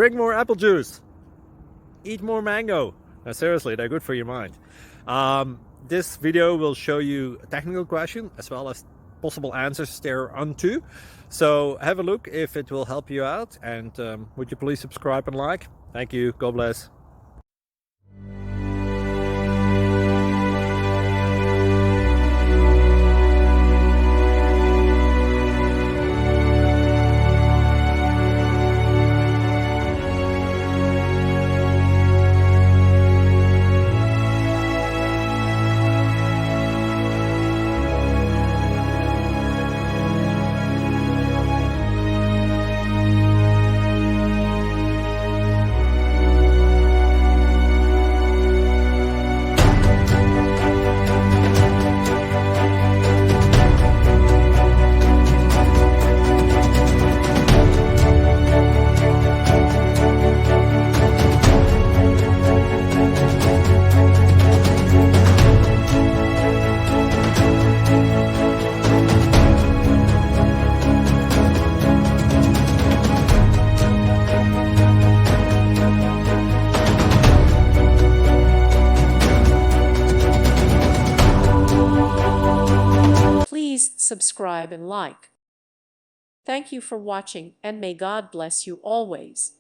Drink more apple juice. Eat more mango. Now, seriously, they're good for your mind. This video will show you a technical question as well as possible answers thereunto. So have a look if it will help you out, and would you please subscribe and like? Thank you. God bless. Please subscribe and like. Thank you for watching, and may God bless you always.